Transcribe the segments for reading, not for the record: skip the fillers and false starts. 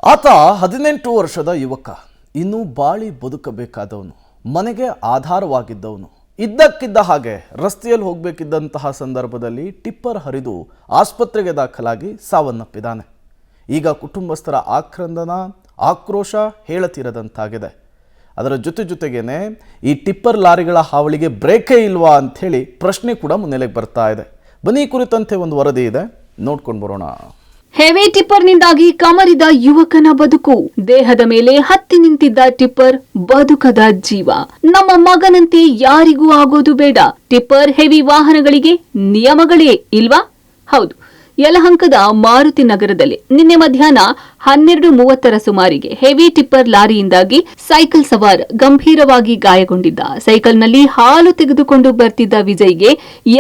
ಆತ 18 ವರ್ಷದ ಯುವಕ. ಇನ್ನೂ ಬಾಳಿ ಬದುಕಬೇಕಾದವನು, ಮನೆಗೆ ಆಧಾರವಾಗಿದ್ದವನು. ಇದ್ದಕ್ಕಿದ್ದ ಹಾಗೆ ರಸ್ತೆಯಲ್ಲಿ ಹೋಗಬೇಕಿದ್ದಂತಹ ಸಂದರ್ಭದಲ್ಲಿ ಟಿಪ್ಪರ್ ಹರಿದು ಆಸ್ಪತ್ರೆಗೆ ದಾಖಲಾಗಿ ಸಾವನ್ನಪ್ಪಿದ್ದಾನೆ. ಈಗ ಕುಟುಂಬಸ್ಥರ ಆಕ್ರೋಶ ಹೇಳತೀರದಂತಾಗಿದೆ. ಅದರ ಜೊತೆಗೇನೆ ಈ ಟಿಪ್ಪರ್ ಲಾರಿಗಳ ಹಾವಳಿಗೆ ಬ್ರೇಕೇ ಇಲ್ವಾ ಅಂಥೇಳಿ ಪ್ರಶ್ನೆ ಕೂಡ ಮುನ್ನೆಲೆಗೆ ಬರ್ತಾ ಇದೆ. ಬನ್ನಿ, ಕುರಿತಂತೆ ಒಂದು ವರದಿ ಇದೆ, ನೋಡ್ಕೊಂಡು ಬರೋಣ. ಹೆವಿ ಟಿಪ್ಪರ್ನಿಂದಾಗಿ ಕಮರಿದ ಯುವಕನ ಬದುಕು. ದೇಹದ ಮೇಲೆ ಹತ್ತಿ ನಿಂತಿದ್ದ ಟಿಪ್ಪರ್ ಬದುಕದ ಜೀವ. ನಮ್ಮ ಮಗನಂತೆ ಯಾರಿಗೂ ಆಗೋದು ಬೇಡ. ಟಿಪ್ಪರ್ ಹೆವಿ ವಾಹನಗಳಿಗೆ ನಿಯಮಗಳೇ ಇಲ್ವಾ? ಹೌದು, ಯಲಹಂಕದ ಮಾರುತಿ ನಗರದಲ್ಲಿ ನಿನ್ನೆ ಮಧ್ಯಾಹ್ನ 12:30 ಸುಮಾರಿಗೆ ಹೆವಿ ಟಿಪ್ಪರ್ ಲಾರಿಯಿಂದಾಗಿ ಸೈಕಲ್ ಸವಾರ್ ಗಂಭೀರವಾಗಿ ಗಾಯಗೊಂಡಿದ್ದ. ಸೈಕಲ್ನಲ್ಲಿ ಹಾಲು ತೆಗೆದುಕೊಂಡು ಬರ್ತಿದ್ದ ವಿಜಯ್ಗೆ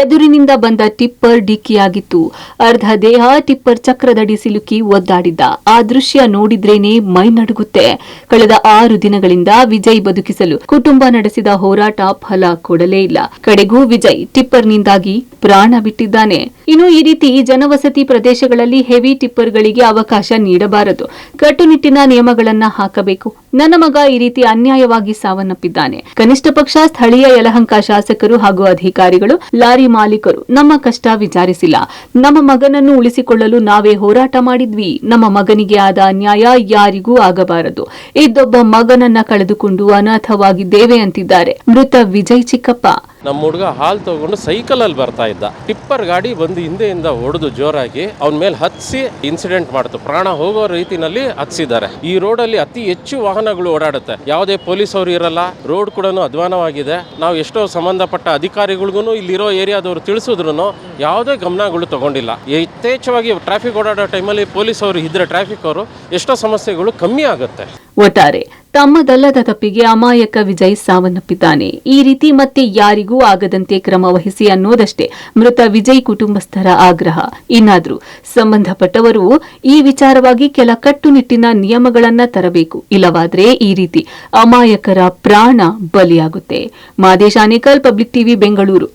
ಎದುರಿನಿಂದ ಬಂದ ಟಿಪ್ಪರ್ ಡಿಕ್ಕಿಯಾಗಿತ್ತು. ಅರ್ಧ ದೇಹ ಟಿಪ್ಪರ್ ಚಕ್ರದಡಿ ಸಿಲುಕಿ ಒದ್ದಾಡಿದ್ದ. ಆ ದೃಶ್ಯ ನೋಡಿದ್ರೇನೆ ಮೈ ನಡುಗುತ್ತೆ. ಕಳೆದ 6 ದಿನಗಳಿಂದ ವಿಜಯ್ ಬದುಕಿಸಲು ಕುಟುಂಬ ನಡೆಸಿದ ಹೋರಾಟ ಫಲ ಕೊಡಲೇ ಇಲ್ಲ. ಕಡೆಗೂ ವಿಜಯ್ ಟಿಪ್ಪರ್ನಿಂದಾಗಿ ಪ್ರಾಣ ಬಿಟ್ಟಿದ್ದಾನೆ. ಇನ್ನು ಈ ರೀತಿ ಜನವಸತಿ ಪ್ರದೇಶಗಳಲ್ಲಿ ಹೆವಿ ಟಿಪ್ಪರ್ಗಳಿಗೆ ಅವಕಾಶ ನೀಡಬಾರದು. ಕಟ್ಟುನಿಟ್ಟಿನ ನಿಯಮಗಳನ್ನ ಹಾಕಬೇಕು. ನನ್ನ ಮಗ ಈ ರೀತಿ ಅನ್ಯಾಯವಾಗಿ ಸಾವನ್ನಪ್ಪಿದ್ದಾನೆ. ಕನಿಷ್ಠ ಪಕ್ಷ ಸ್ಥಳೀಯ ಯಲಹಂಕ ಶಾಸಕರು ಹಾಗೂ ಅಧಿಕಾರಿಗಳು, ಲಾರಿ ಮಾಲೀಕರು ನಮ್ಮ ಕಷ್ಟ ವಿಚಾರಿಸಿಲ್ಲ. ನಮ್ಮ ಮಗನನ್ನು ಉಳಿಸಿಕೊಳ್ಳಲು ನಾವೇ ಹೋರಾಟ ಮಾಡಿದ್ವಿ. ನಮ್ಮ ಮಗನಿಗೆ ಆದ ಅನ್ಯಾಯ ಯಾರಿಗೂ ಆಗಬಾರದು. ಇದ್ದೊಬ್ಬ ಮಗನನ್ನ ಕಳೆದುಕೊಂಡು ಅನಾಥವಾಗಿದ್ದೇವೆ ಅಂತಿದ್ದಾರೆ ಮೃತ ವಿಜಯ್ ಚಿಕ್ಕಪ್ಪ. ನಮ್ಮ ಹುಡುಗ ಹಾಲು ತಗೊಂಡು ಸೈಕಲ್ ಅಲ್ಲಿ ಬರ್ತಾ ಇದ್ದ. ಟಿಪ್ಪರ್ ಗಾಡಿ ಬಂದು ಹಿಂದೆಯಿಂದ ಹೊಡೆದು ಜೋರಾಗಿ ಅವನ ಮೇಲೆ ಹತ್ಸಿ ಇನ್ಸಿಡೆಂಟ್ ಮಾಡ್ತು. ಪ್ರಾಣ ಹೋಗೋ ರೀತಿನಲ್ಲಿ ಹತ್ಸಿದ್ದಾರೆ. ಈ ರೋಡಲ್ಲಿ ಅತಿ ಹೆಚ್ಚು ವಾಹನಗಳು ಓಡಾಡುತ್ತೆ. ಯಾವುದೇ ಪೊಲೀಸ್ ಅವರು ಇರಲ್ಲ. ರೋಡ್ ಕೂಡ ಅಧ್ವಾನವಾಗಿದೆ. ನಾವು ಎಷ್ಟೋ ಸಂಬಂಧಪಟ್ಟ ಅಧಿಕಾರಿಗಳಿಗೂ ಇಲ್ಲಿರೋ ಏರಿಯಾದವರು ತಿಳಿಸಿದ್ರು ಯಾವುದೇ ಗಮನಗಳು ತಗೊಂಡಿಲ್ಲ. ಯಥೇಚ್ಛವಾಗಿ ಟ್ರಾಫಿಕ್ ಓಡಾಡೋ ಟೈಮಲ್ಲಿ ಪೊಲೀಸ್ ಅವರು ಇದ್ರೆ ಟ್ರಾಫಿಕ್ ಅವರು ಎಷ್ಟೋ ಸಮಸ್ಯೆಗಳು ಕಮ್ಮಿ ಆಗುತ್ತೆ. ಒಟ್ಟಾರೆ ತಮ್ಮದಲ್ಲದ ತಪ್ಪಿಗೆ ಅಮಾಯಕ ವಿಜಯ್ ಸಾವನ್ನಪ್ಪಿದ್ದಾನೆ. ಈ ರೀತಿ ಮತ್ತೆ ಯಾರಿಗೂ ಆಗದಂತೆ ಕ್ರಮ ವಹಿಸಿ ಅನ್ನೋದಷ್ಟೇ ಮೃತ ವಿಜಯ್ ಕುಟುಂಬಸ್ಥರ ಆಗ್ರಹ. ಇನ್ನಾದ್ರೂ ಸಂಬಂಧಪಟ್ಟವರು ಈ ವಿಚಾರವಾಗಿ ಕೆಲ ಕಟ್ಟುನಿಟ್ಟಿನ ನಿಯಮಗಳನ್ನ ತರಬೇಕು. ಇಲ್ಲವಾದ್ರೆ ಈ ರೀತಿ ಅಮಾಯಕರ ಪ್ರಾಣ ಬಲಿಯಾಗುತ್ತೆ. Madesh Anekal, public TV, Bengaluru.